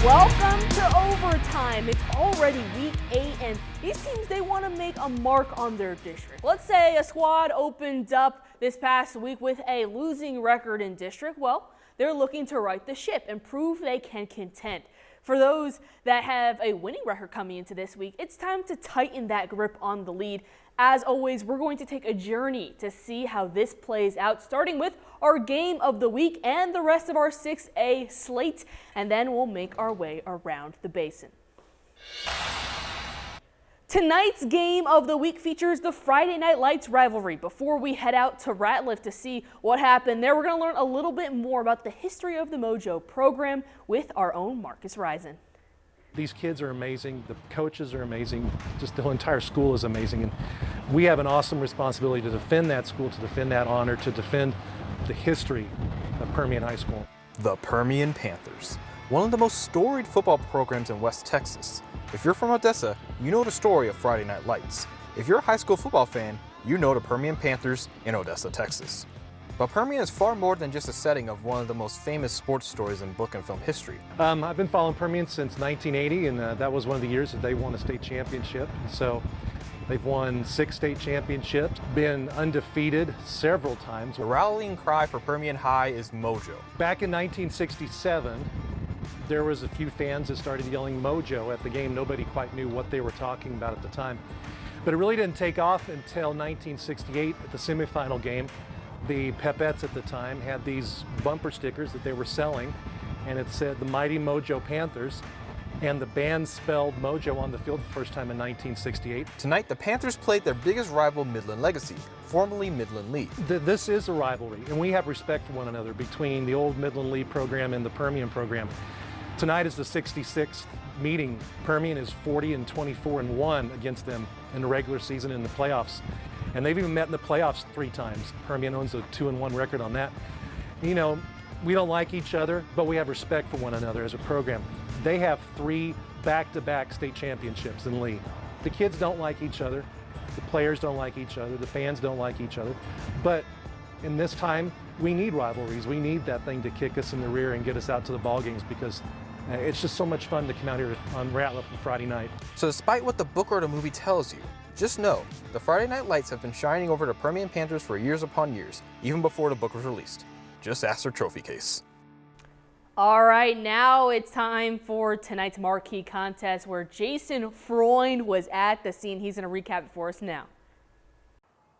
Welcome to overtime. It's already week 8 and these teams, they want to make a mark on their district. Let's say a squad opened up this past week with a losing record in district. Well, they're looking to right the ship and prove they can contend. For those that have a winning record coming into this week, it's time to tighten that grip on the lead. As always, we're going to take a journey to see how this plays out, starting with our game of the week and the rest of our 6A slate, and then we'll make our way around the basin. Tonight's game of the week features the Friday Night Lights rivalry. Before we head out to Ratliff to see what happened there, we're going to learn a little bit more about the history of the Mojo program with our own Marcus Risen. These kids are amazing, the coaches are amazing, just the whole entire school is amazing, and we have an awesome responsibility to defend that school, to defend that honor, to defend the history of Permian High School. The Permian Panthers, one of the most storied football programs in West Texas. If you're from Odessa, you know the story of Friday Night Lights. If you're a high school football fan, you know the Permian Panthers in Odessa, Texas. But Permian is far more than just a setting of one of the most famous sports stories in book and film history. I've been following Permian since 1980, and that was one of the years that they won a state championship. So they've won 6 state championships, been undefeated several times. The rallying cry for Permian High is Mojo. Back in 1967, there was a few fans that started yelling Mojo at the game. Nobody quite knew what they were talking about at the time. But it really didn't take off until 1968 at the semifinal game. The Pepettes at the time had these bumper stickers that they were selling, and it said the Mighty Mojo Panthers, and the band spelled Mojo on the field the first time in 1968. Tonight, the Panthers played their biggest rival, Midland Legacy, formerly Midland Lee. This is a rivalry, and we have respect for one another between the old Midland Lee program and the Permian program. Tonight is the 66th meeting. Permian is 40-24-1 against them in the regular season and the playoffs. And they've even met in the playoffs 3 times. Permian owns a 2-1 record on that. You know, we don't like each other, but we have respect for one another as a program. They have 3 back-to-back state championships in Lee. The kids don't like each other. The players don't like each other. The fans don't like each other. But in this time, we need rivalries. We need that thing to kick us in the rear and get us out to the ball games, because it's just so much fun to come out here on Ratliff on Friday night. So despite what the book or the movie tells you, just know the Friday Night Lights have been shining over the Permian Panthers for years upon years, even before the book was released. Just ask their trophy case. All right, now it's time for tonight's marquee contest where Jason Freund was at the scene. He's going to recap it for us now.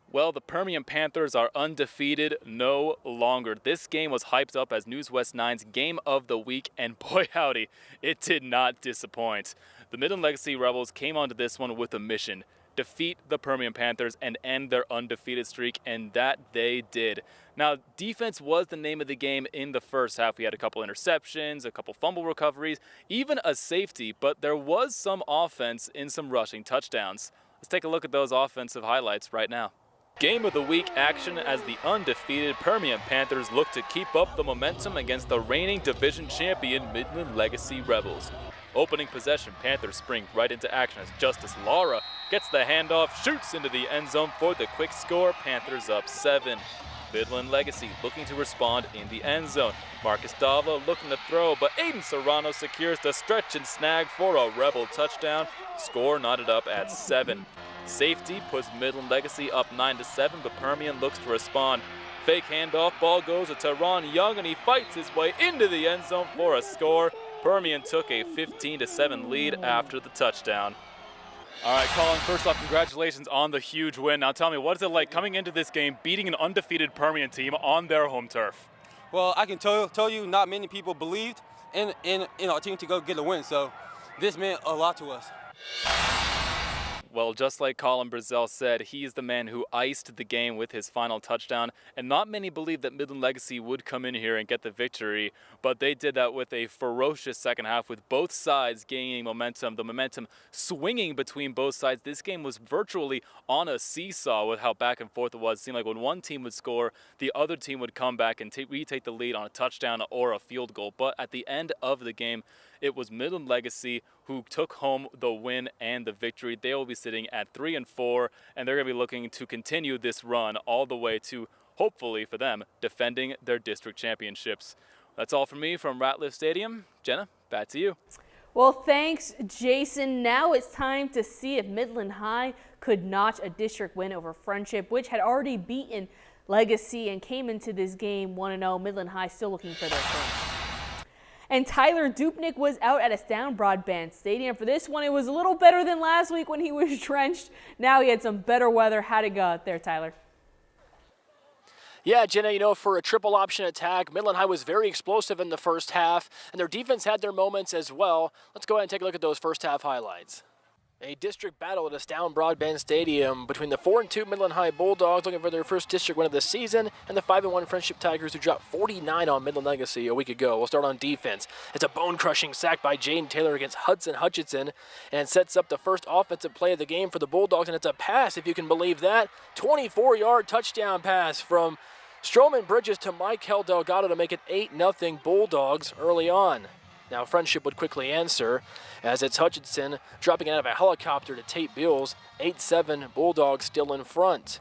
Well, the Permian Panthers are undefeated no longer. This game was hyped up as News West 9's game of the week, and boy howdy, it did not disappoint. The Midland Legacy Rebels came onto this one with a mission: defeat the Permian Panthers and end their undefeated streak, and that they did. Now, defense was the name of the game in the first half. We had a couple interceptions, a couple fumble recoveries, even a safety, but there was some offense in some rushing touchdowns. Let's take a look at those offensive highlights right now. Game of the week action as the undefeated Permian Panthers look to keep up the momentum against the reigning division champion Midland Legacy Rebels. Opening possession, Panthers spring right into action as Justice Lara gets the handoff, shoots into the end zone for the quick score. Panthers up 7. Midland Legacy looking to respond in the end zone. Marcus Dava looking to throw, but Aiden Serrano secures the stretch and snag for a Rebel touchdown. Score knotted up at 7. Safety puts Midland Legacy up 9-7, but Permian looks to respond. Fake handoff, ball goes to Teron Young, and he fights his way into the end zone for a score. Permian took a 15-7 lead after the touchdown. All right, Colin, first off, congratulations on the huge win. Now tell me, what is it like coming into this game, beating an undefeated Permian team on their home turf? Well, I can tell you not many people believed in our team to go get a win, so this meant a lot to us. Well, just like Colin Brazell said, he is the man who iced the game with his final touchdown, and not many believed that Midland Legacy would come in here and get the victory, but they did that with a ferocious second half, with both sides gaining momentum, the momentum swinging between both sides. This game was virtually on a seesaw with how back and forth it was. It seemed like when one team would score, the other team would come back and retake the lead on a touchdown or a field goal. But at the end of the game, it was Midland Legacy who took home the win and the victory. They will be sitting at 3-4, and they're going to be looking to continue this run all the way to, hopefully for them, defending their district championships. That's all from me from Ratliff Stadium. Jenna, Back to you. Well, thanks, Jason. Now it's time to see if Midland High could notch a district win over Friendship, which had already beaten Legacy and came into this game 1-0. Midland High still looking for their first. And Tyler Dupnick was out at Astound Broadband Stadium. For this one, it was a little better than last week when he was drenched. Now he had some better weather. How'd it go out there, Tyler? Yeah, Jenna, for a triple option attack, Midland High was very explosive in the first half, and their defense had their moments as well. Let's go ahead and take a look at those first half highlights. A district battle at Astound Broadband Stadium between the 4-2 Midland High Bulldogs looking for their first district win of the season and the 5-1 Friendship Tigers who dropped 49 on Midland Legacy a week ago. We'll start on defense. It's a bone-crushing sack by Jaden Taylor against Hudson Hutchinson and sets up the first offensive play of the game for the Bulldogs, and it's a pass, if you can believe that. 24-yard touchdown pass from Stroman Bridges to Michael Delgado to make it 8-0 Bulldogs early on. Now Friendship would quickly answer as it's Hutchinson dropping out of a helicopter to Tate Beals. 8-7 Bulldogs still in front.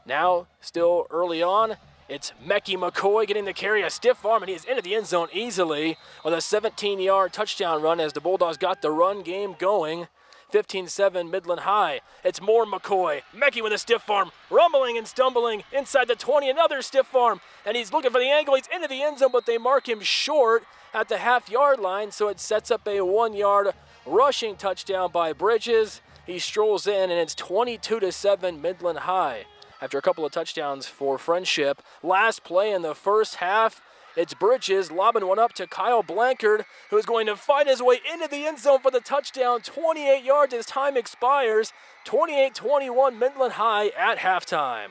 Now, still early on, it's Mecky McCoy getting the carry, a stiff arm, and he is into the end zone easily with a 17-yard touchdown run as the Bulldogs got the run game going. 15-7 Midland High. It's more McCoy. Mecky with a stiff arm, rumbling and stumbling inside the 20, another stiff arm, and he's looking for the angle. He's into the end zone, but they mark him short at the half-yard line, so it sets up a 1-yard rushing touchdown by Bridges. He strolls in, and it's 22-7 Midland High. After a couple of touchdowns for Friendship, last play in the first half, it's Bridges lobbing one up to Kyle Blankard, who's going to fight his way into the end zone for the touchdown. 28 yards as time expires. 28-21 Midland High at halftime.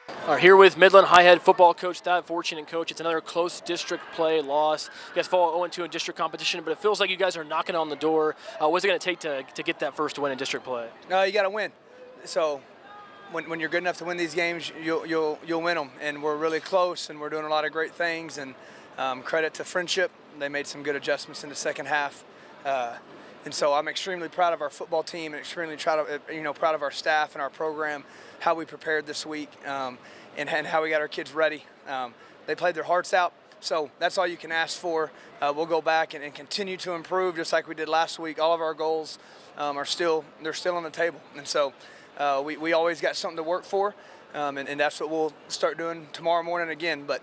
All right, here with Midland High head football coach Thad Fortune. And coach, it's another close district play loss. You guys fall 0-2 in district competition, but it feels like you guys are knocking on the door. What's it going to take to get that first win in district play? You got to win. So when you're good enough to win these games, you'll win them. And we're really close, and we're doing a lot of great things. And credit to Friendship, they made some good adjustments in the second half. And so I'm extremely proud of our football team and extremely proud of our staff and our program, how we prepared this week, and how we got our kids ready. They played their hearts out, so that's all you can ask for. We'll go back and continue to improve just like we did last week. All of our goals they're still on the table, and so we always got something to work for, and that's what we'll start doing tomorrow morning again. But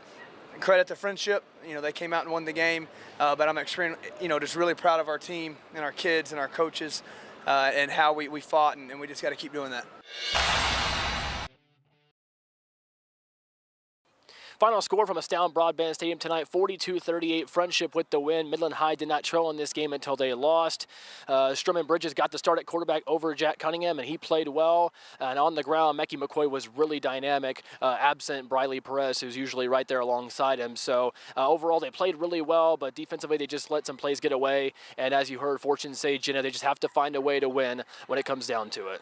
credit to Friendship, they came out and won the game, but I'm extremely, just really proud of our team and our kids and our coaches and how we fought, and we just got to keep doing that. Final score from Astound Broadband Stadium tonight, 42-38, Friendship with the win. Midland High did not trail in this game until they lost. Stroman Bridges got the start at quarterback over Jack Cunningham, and he played well. And on the ground, Mecky McCoy was really dynamic, absent Briley Perez, who's usually right there alongside him. So overall, they played really well, but defensively, they just let some plays get away. And as you heard Fortune say, Jenna, they just have to find a way to win when it comes down to it.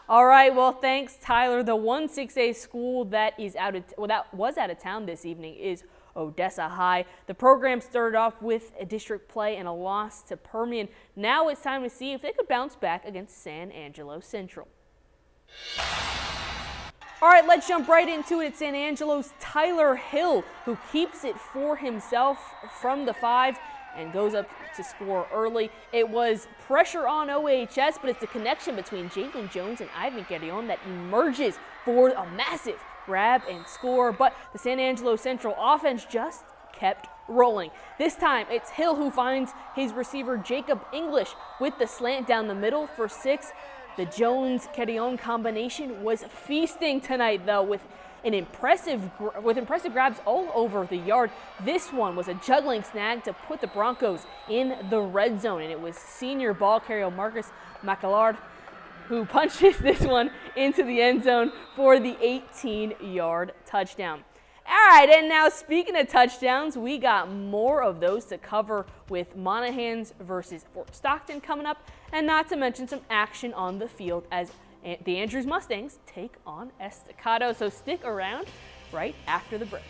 All right, well, thanks, Tyler. The 1-6A school that was out of town this evening is Odessa High. The program started off with a district play and a loss to Permian. Now it's time to see if they could bounce back against San Angelo Central. All right, let's jump right into it. It's San Angelo's Tyler Hill, who keeps it for himself from the 5 and goes up to score early. It was pressure on OHS, but it's the connection between Jalen Jones and Ivan Guerrillon that emerges for a massive grab and score. But the San Angelo Central offense just kept rolling. This time, it's Hill who finds his receiver Jacob English with the slant down the middle for 6. The Jones-Guerrillon combination was feasting tonight, though, with impressive grabs all over the yard. This one was a juggling snag to put the Broncos in the red zone, and it was senior ball carrier Marcus McAllard who punches this one into the end zone for the 18-yard touchdown. All right, and now speaking of touchdowns, we got more of those to cover with Monahans versus Fort Stockton coming up, and not to mention some action on the field as the Andrews Mustangs take on Estacado. So stick around right after the break.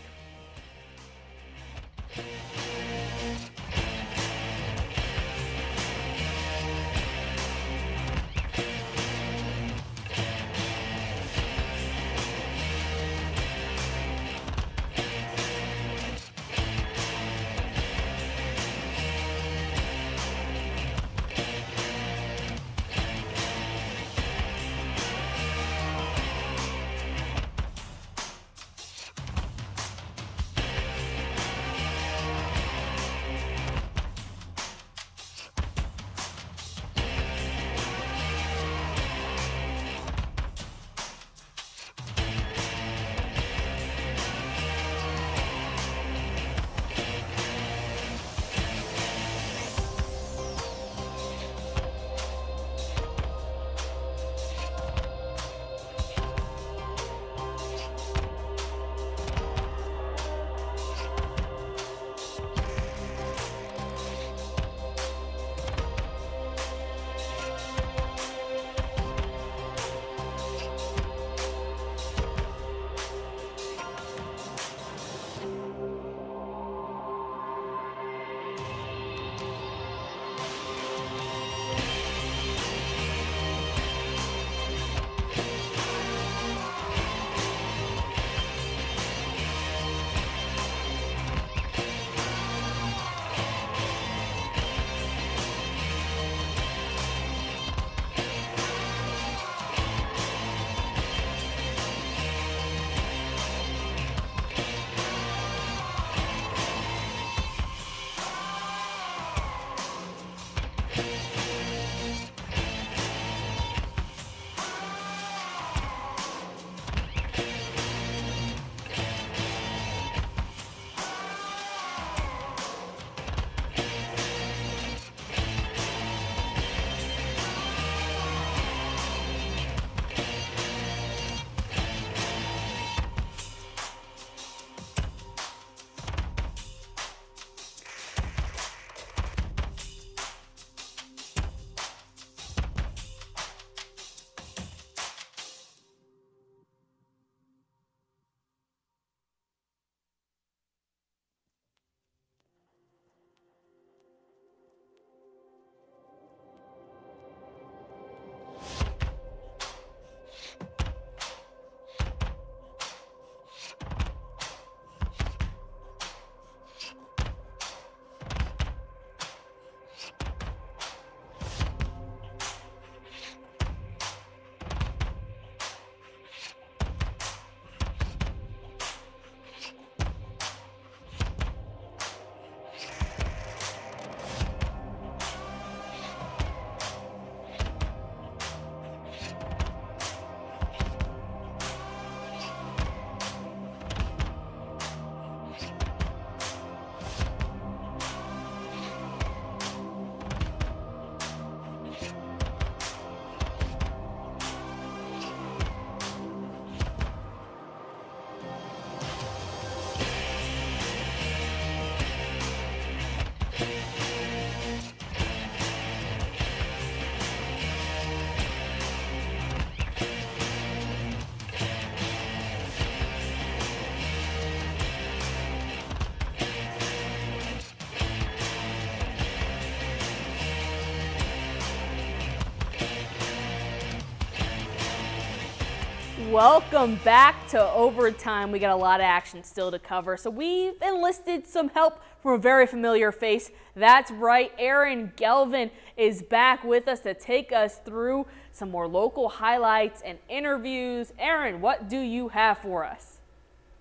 welcome back to Overtime. We got a lot of action still to cover, so we've enlisted some help from a very familiar face. That's right, Aaron Gelvin is back with us to take us through some more local highlights and interviews. Aaron, what do you have for us?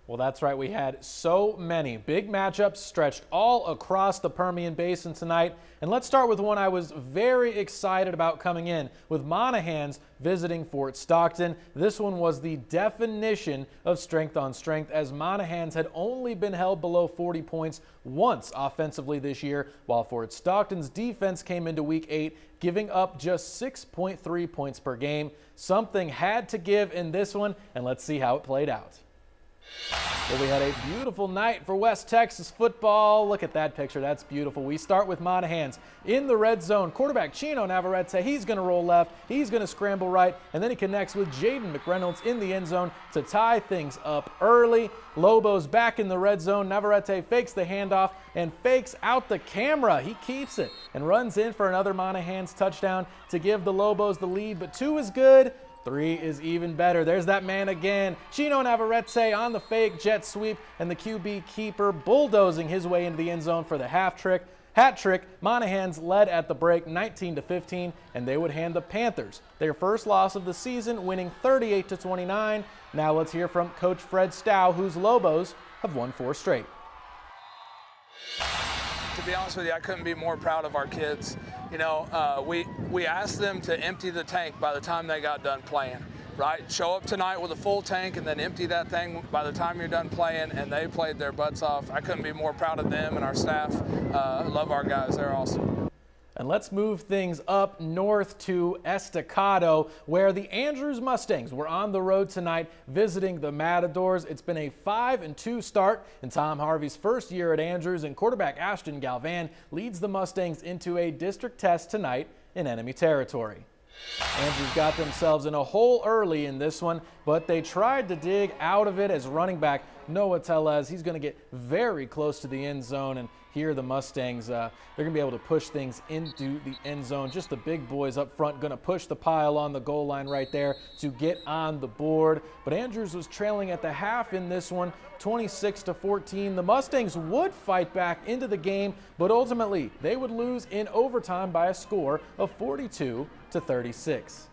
Well, that's right. We had so many big matchups stretched all across the Permian Basin tonight. And let's start with one I was very excited about coming in, with Monahans visiting Fort Stockton. This one was the definition of strength on strength, as Monahans had only been held below 40 points once offensively this year, while Fort Stockton's defense came into Week 8 giving up just 6.3 points per game. Something had to give in this one, and let's see how it played out. Well, we had a beautiful night for West Texas football. Look at that picture. That's beautiful. We start with Monahans in the red zone. Quarterback Chino Navarrete, he's going to roll left. He's going to scramble right, and then he connects with Jaden McReynolds in the end zone to tie things up early. Lobos back in the red zone. Navarrete fakes the handoff and fakes out the camera. He keeps it and runs in for another Monahans touchdown to give the Lobos the lead, but 2 is good. 3 is even better. There's that man again. Chino Navarrete on the fake jet sweep, and the QB keeper bulldozing his way into the end zone for the hat trick. Monahans led at the break 19-15, and they would hand the Panthers their first loss of the season, winning 38-29. Now let's hear from Coach Fred Stow, whose Lobos have won 4 straight. To be honest with you, I couldn't be more proud of our kids. You know, we asked them to empty the tank by the time they got done playing, right? Show up tonight with a full tank and then empty that thing by the time you're done playing, and they played their butts off. I couldn't be more proud of them and our staff. Love our guys. They're awesome. And let's move things up north to Estacado, where the Andrews Mustangs were on the road tonight visiting the Matadors. It's been a 5-2 start in Tom Harvey's first year at Andrews, and quarterback Ashton Galvan leads the Mustangs into a district test tonight in enemy territory. Andrews got themselves in a hole early in this one, but they tried to dig out of it as running back Noah Tellez. He's going to get very close to the end zone, and here the Mustangs, they're going to be able to push things into the end zone. Just the big boys up front going to push the pile on the goal line right there to get on the board. But Andrews was trailing at the half in this one, 26-14. The Mustangs would fight back into the game, but ultimately they would lose in overtime by a score of 42-36.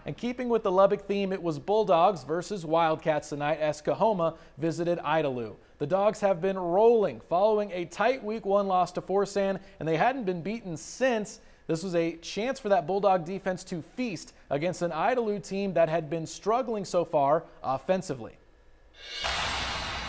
And keeping with the Lubbock theme, it was Bulldogs versus Wildcats tonight as Coahoma visited Idalou. The Dogs have been rolling following a tight Week 1 loss to Forsan, and they hadn't been beaten since. This was a chance for that Bulldog defense to feast against an Idalou team that had been struggling so far offensively.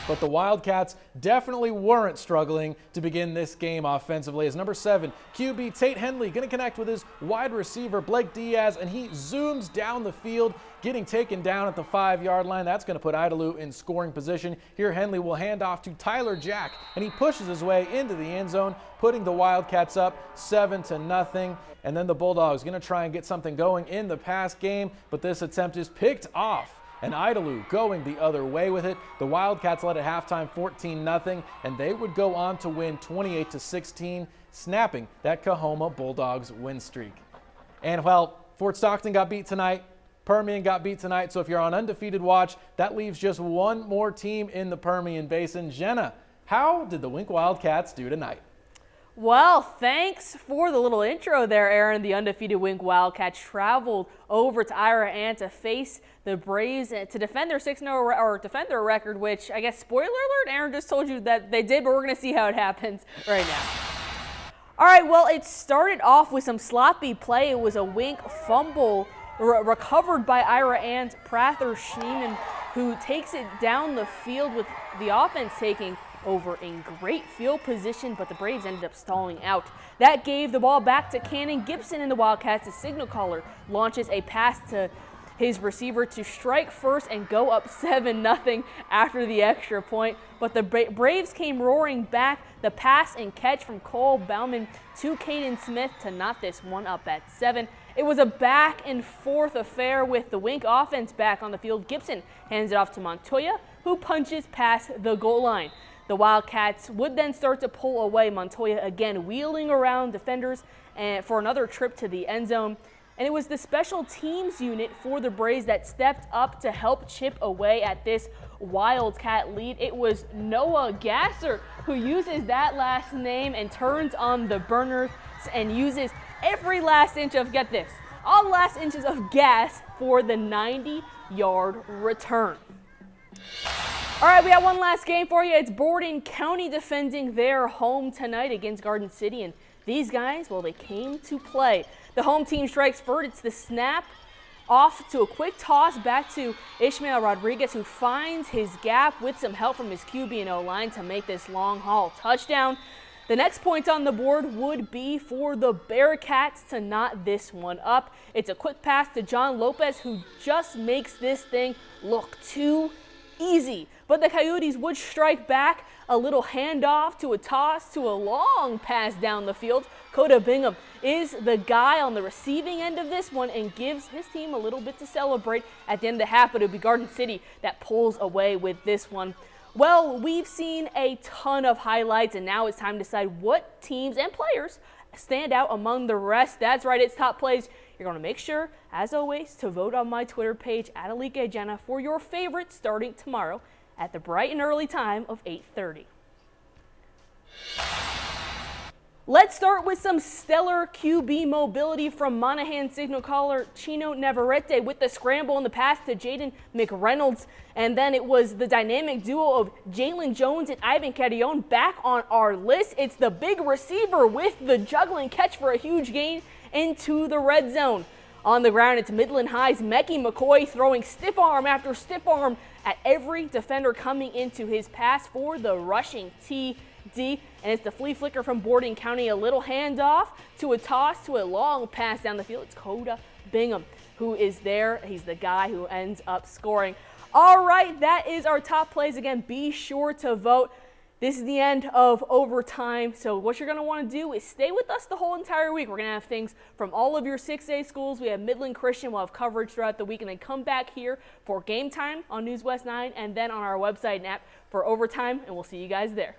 But the Wildcats definitely weren't struggling to begin this game offensively, as number 7, QB Tate Henley, going to connect with his wide receiver Blake Diaz, and he zooms down the field, getting taken down at the 5-yard line. That's going to put Idalou in scoring position. Here Henley will hand off to Tyler Jack, and he pushes his way into the end zone, putting the Wildcats up 7-0. And then the Bulldogs going to try and get something going in the pass game, but this attempt is picked off. And Idalou going the other way with it. The Wildcats led at halftime 14-0, and they would go on to win 28-16, snapping that Coahoma Bulldogs win streak. And well, Fort Stockton got beat tonight. Permian got beat tonight. So if you're on undefeated watch, that leaves just one more team in the Permian Basin. Jenna, how did the Wink Wildcats do tonight? Well, thanks for the little intro there, Aaron. The undefeated Wink Wildcats traveled over to Ira to face the Braves to defend their 6-0 or defend their record, which I guess, spoiler alert, Aaron just told you that they did, but we're going to see how it happens right now. All right, well, it started off with some sloppy play. It was a Wink fumble recovered by Ira and Prather Schneeman, who takes it down the field with the offense taking over in great field position, but the Braves ended up stalling out. That gave the ball back to Cannon Gibson, and the Wildcats. The signal caller launches a pass to his receiver to strike first and go up 7-0 after the extra point. But the Braves came roaring back. The pass and catch from Cole Bauman to Caden Smith to knot this one up at 7. It was a back and forth affair with the Wink offense back on the field. Gibson hands it off to Montoya, who punches past the goal line. The Wildcats would then start to pull away. Montoya again wheeling around defenders and for another trip to the end zone. And it was the special teams unit for the Braves that stepped up to help chip away at this Wildcat lead. It was Noah Gasser who uses that last name and turns on the burners and uses every last inch of, get this, all the last inches of gas for the 90-yard return. All right, we have one last game for you. It's Borden County defending their home tonight against Garden City. And these guys, well, they came to play. The home team strikes first. It's the snap off to a quick toss back to Ishmael Rodriguez, who finds his gap with some help from his QB and O-line to make this long haul touchdown. The next point on the board would be for the Bearcats to knot this one up. It's a quick pass to John Lopez, who just makes this thing look too easy. But the Coyotes would strike back. A little handoff to a toss to a long pass down the field. Coda Bingham is the guy on the receiving end of this one and gives his team a little bit to celebrate at the end of the half, but it'll be Garden City that pulls away with this one. Well, we've seen a ton of highlights, and now it's time to decide what teams and players stand out among the rest. That's right, it's Top Plays. You're going to make sure, as always, to vote on my Twitter page at Alike Jenna for your favorite starting tomorrow at the bright and early time of 8:30. Let's start with some stellar QB mobility from Monahan signal caller Chino Navarrete with the scramble in the pass to Jaden McReynolds. And then it was the dynamic duo of Jalen Jones and Ivan Carrion back on our list. It's the big receiver with the juggling catch for a huge gain into the red zone. On the ground, it's Midland High's Mecky McCoy throwing stiff arm after stiff arm at every defender coming into his pass for the rushing TD. And it's the flea flicker from Borden County, a little handoff to a toss to a long pass down the field. It's Coda Bingham who is there. He's the guy who ends up scoring. All right, that is our top plays. Again, be sure to vote. This is the end of overtime, so what you're going to want to do is stay with us the whole entire week. We're going to have things from all of your 6A schools. We have Midland Christian. We'll have coverage throughout the week, and then come back here for Game Time on News West 9 and then on our website and app for overtime, and we'll see you guys there.